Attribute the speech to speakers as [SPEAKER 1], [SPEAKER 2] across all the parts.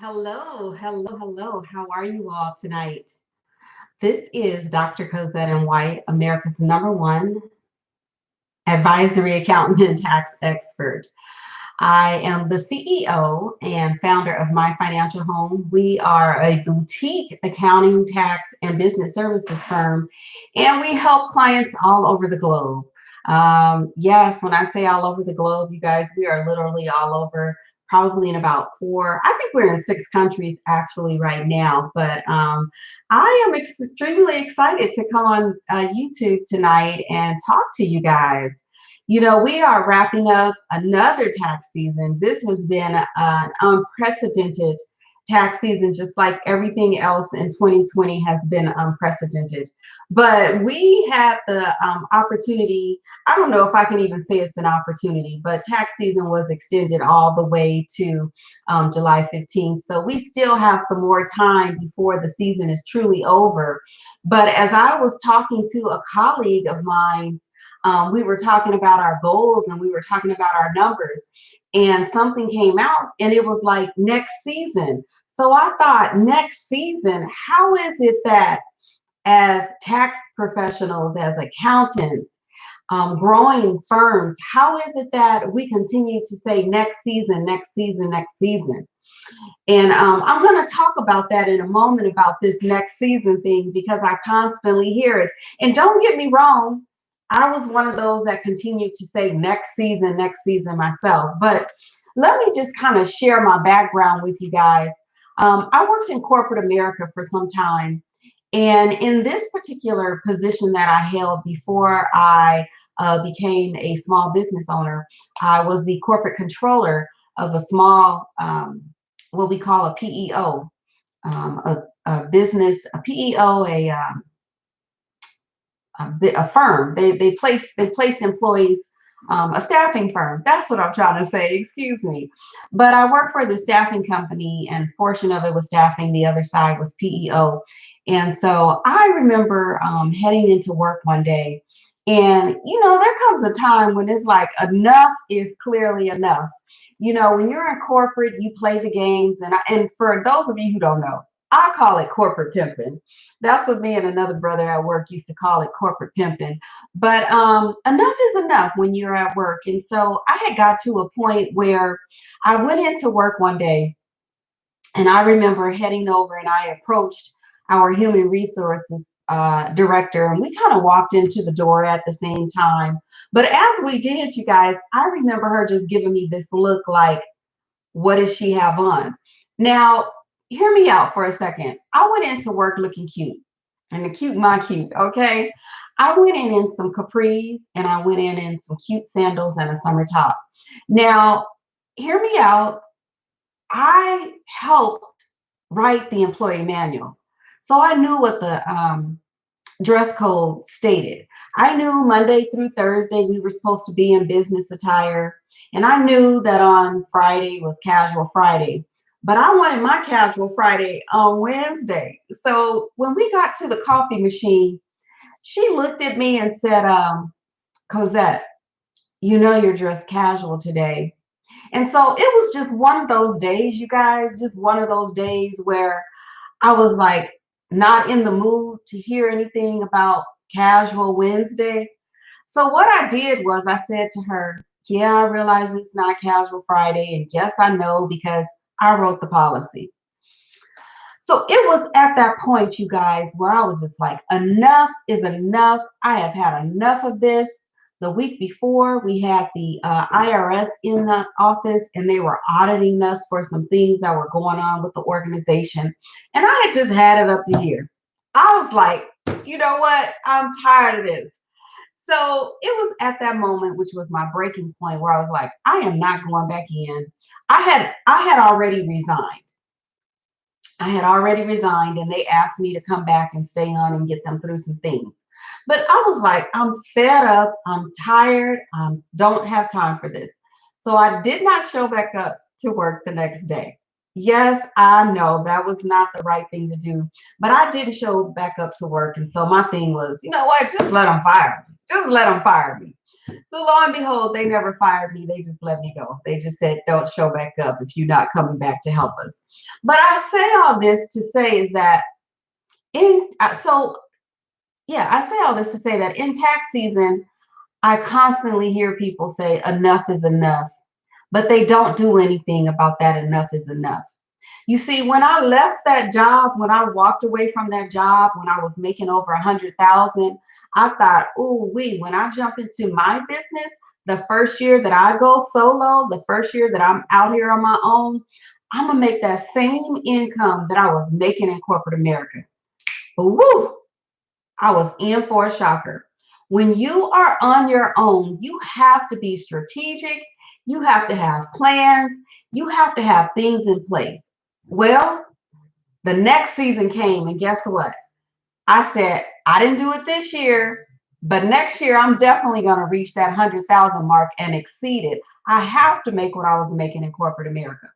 [SPEAKER 1] Hello, hello, hello. How are you all tonight? This is Dr. Cosette and White, America's #1 advisory accountant and tax expert. I am the CEO and founder of My Financial Home. We are a boutique accounting, tax, and business services firm, and we help clients all over the globe. Yes, when I say all over the globe, you guys, we are literally all over, probably in about four, I think we're in 6 countries actually right now. But I am extremely excited to come on YouTube tonight and talk to you guys. We are wrapping up another tax season. This has been an unprecedented tax season, just like everything else in 2020 has been unprecedented. But we had the opportunity, I don't know if I can even say it's an opportunity, but tax season was extended all the way to July 15th. So we still have some more time before the season is truly over. But as I was talking to a colleague of mine, we were talking about our goals and we were talking about our numbers, and something came out and it was like next season. So I thought, next season, how is it that as tax professionals, as accountants, growing firms, how is it that we continue to say next season, next season, next season? And I'm going to talk about that in a moment, about this next season thing, because I constantly hear it. And don't get me wrong, I was one of those that continued to say next season myself. But let me just kind of share my background with you guys. I worked in corporate America for some time. And in this particular position that I held before I became a small business owner, I was the corporate controller of a small, what we call a PEO, a business, a PEO, a firm. They place employees, a staffing firm. That's what I'm trying to say. Excuse me. But I worked for the staffing company, and portion of it was staffing. The other side was PEO. And so I remember heading into work one day, and there comes a time when it's like enough is clearly enough. When you're in corporate, you play the games, and for those of you who don't know, I call it corporate pimping. That's what me and another brother at work used to call it, corporate pimping. But enough is enough when you're at work. And so I had got to a point where I went into work one day, and I remember heading over and I approached our human resources director, and we kind of walked into the door at the same time. But as we did, you guys, I remember her just giving me this look like, what does she have on? Now, hear me out for a second. I went into work looking cute, and the cute, my cute, okay? I went in some capris, and I went in some cute sandals and a summer top. Now, hear me out. I helped write the employee manual. So I knew what the dress code stated. I knew Monday through Thursday we were supposed to be in business attire, and I knew that on Friday was casual Friday. But I wanted my casual Friday on Wednesday. So when we got to the coffee machine, she looked at me and said, Cosette, you're dressed casual today. And so it was just one of those days, you guys, just one of those days where I was like not in the mood to hear anything about casual Wednesday. So what I did was I said to her, yeah, I realize it's not casual Friday. And yes, I know because I wrote the policy. So it was at that point, you guys, where I was just like, enough is enough. I have had enough of this. The week before, we had the IRS in the office, and they were auditing us for some things that were going on with the organization. And I had just had it up to here. I was like, you know what? I'm tired of this. So it was at that moment, which was my breaking point, where I was like, I am not going back in. I had already resigned. I had already resigned, and they asked me to come back and stay on and get them through some things. But I was like, I'm fed up. I'm tired. I don't have time for this. So I did not show back up to work the next day. Yes, I know that was not the right thing to do, but I didn't show back up to work. And so my thing was, you know what? Just let them fire me. Just let them fire me. So lo and behold, they never fired me. They just let me go. They just said, don't show back up if you're not coming back to help us. But I say all this to say is that I say all this to say that in tax season, I constantly hear people say enough is enough, but they don't do anything about that enough is enough. You see, when I left that job, when I walked away from that job, when I was making over 100,000, I thought, ooh, when I jump into my business, the first year that I go solo, the first year that I'm out here on my own, I'm gonna make that same income that I was making in corporate America. But woo, I was in for a shocker. When you are on your own, you have to be strategic, you have to have plans, you have to have things in place. Well, the next season came, and guess what? I said, I didn't do it this year, but next year I'm definitely going to reach that 100,000 mark and exceed it. I have to make what I was making in corporate America.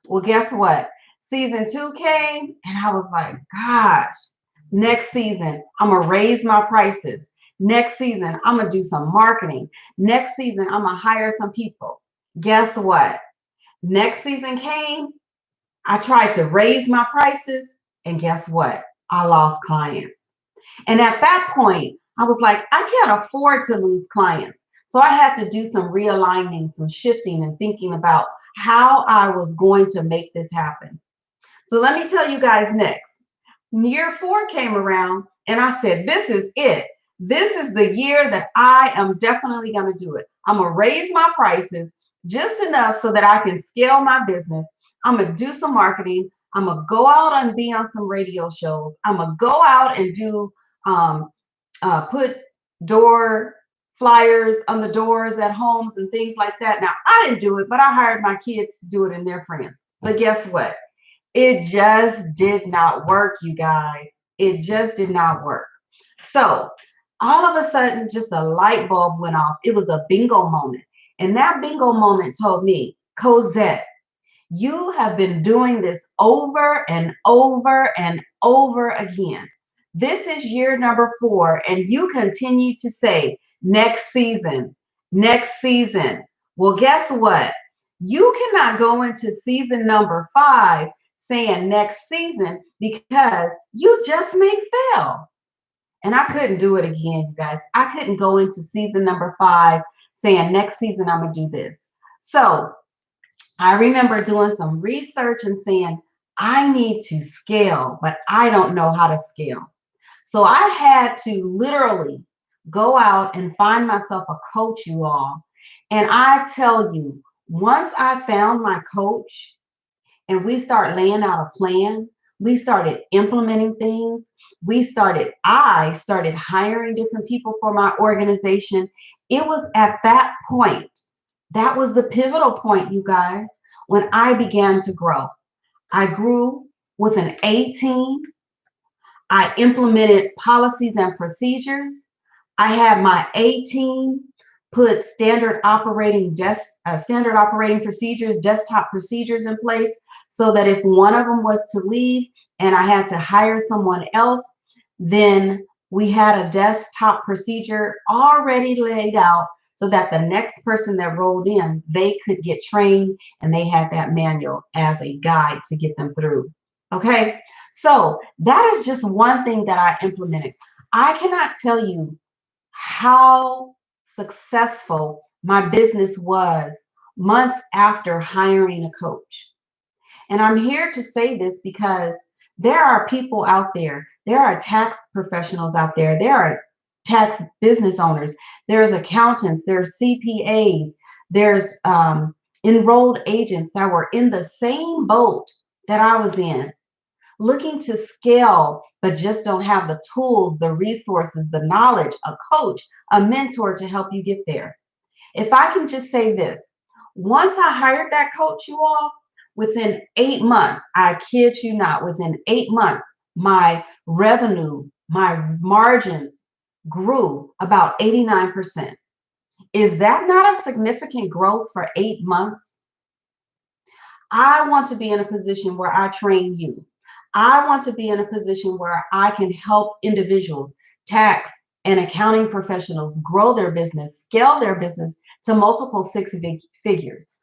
[SPEAKER 1] Well, guess what? Season two came, and I was like, gosh, next season, I'm going to raise my prices. Next season, I'm going to do some marketing. Next season, I'm going to hire some people. Guess what? Next season came, I tried to raise my prices, and guess what? I lost clients. And at that point, I was like, I can't afford to lose clients. So I had to do some realigning, some shifting, and thinking about how I was going to make this happen. So let me tell you guys next. Year four came around, and I said, this is it. This is the year that I am definitely going to do it. I'm going to raise my prices just enough so that I can scale my business. I'm going to do some marketing. I'm going to go out and be on some radio shows. I'm going to go out and do um, put door flyers on the doors at homes and things like that. Now, I didn't do it, but I hired my kids to do it and their friends. But guess what? It just did not work, you guys. It just did not work. So all of a sudden, just a light bulb went off. It was a bingo moment. And that bingo moment told me, Cosette, you have been doing this over and over and over again. This is year number 4, and you continue to say, next season, next season. Well, guess what? You cannot go into season number 5 saying next season because you just may fail. And I couldn't do it again, you guys. I couldn't go into season number 5 saying next season I'm going to do this. So I remember doing some research and saying, I need to scale, but I don't know how to scale. So I had to literally go out and find myself a coach, you all. And I tell you, once I found my coach and we start laying out a plan, we started implementing things. I started hiring different people for my organization. It was at that point, that was the pivotal point, you guys, when I began to grow. I grew with an A team. I implemented policies and procedures. I had my A team put standard operating procedures, desktop procedures in place so that if one of them was to leave and I had to hire someone else, then we had a desktop procedure already laid out so that the next person that rolled in, they could get trained and they had that manual as a guide to get them through. Okay, so that is just one thing that I implemented. I cannot tell you how successful my business was months after hiring a coach. And I'm here to say this because there are people out there are tax professionals out there are tax business owners, there's accountants, there's CPAs, there's enrolled agents that were in the same boat that I was in, looking to scale, but just don't have the tools, the resources, the knowledge, a coach, a mentor to help you get there. If I can just say this, once I hired that coach, you all, within 8 months, I kid you not, within 8 months, my revenue, my margins grew about 89%. Is that not a significant growth for 8 months? I want to be in a position where I train you. I want to be in a position where I can help individuals, tax, and accounting professionals grow their business, scale their business to multiple figures,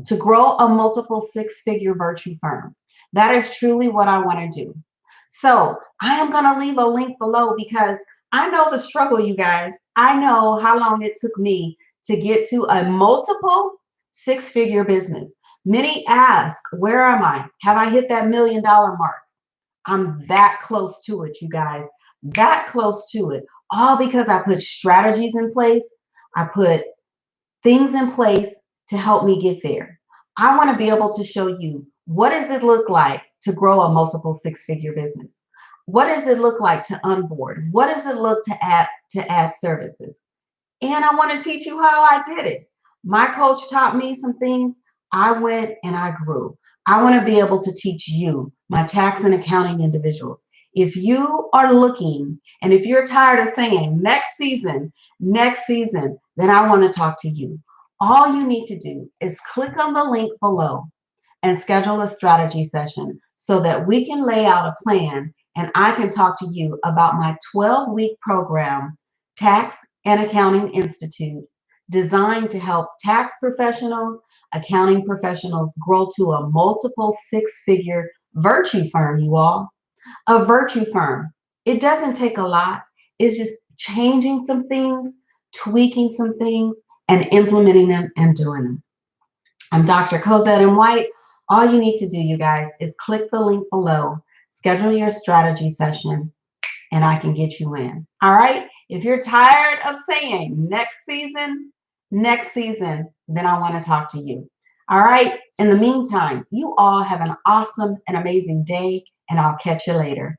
[SPEAKER 1] to grow a multiple six-figure virtue firm. That is truly what I want to do. So I am going to leave a link below because I know the struggle, you guys. I know how long it took me to get to a multiple six-figure business. Many ask, where am I? Have I hit that $1 million mark? I'm that close to it, you guys, that close to it. All because I put strategies in place. I put things in place to help me get there. I want to be able to show you, what does it look like to grow a multiple six-figure business? What does it look like to onboard? What does it look to add services? And I want to teach you how I did it. My coach taught me some things. I went and I grew. I want to be able to teach you, my tax and accounting individuals. If you are looking and if you're tired of saying next season, then I want to talk to you. All you need to do is click on the link below and schedule a strategy session so that we can lay out a plan and I can talk to you about my 12-week program, Tax and Accounting Institute, designed to help tax professionals, accounting professionals grow to a multiple six-figure virtue firm, you all. A virtue firm. It doesn't take a lot. It's just changing some things, tweaking some things, and implementing them and doing them. I'm Dr. Cosette M. White. All you need to do, you guys, is click the link below, schedule your strategy session, and I can get you in. All right? If you're tired of saying next season, then I want to talk to you. All right? In the meantime, you all have an awesome and amazing day, and I'll catch you later.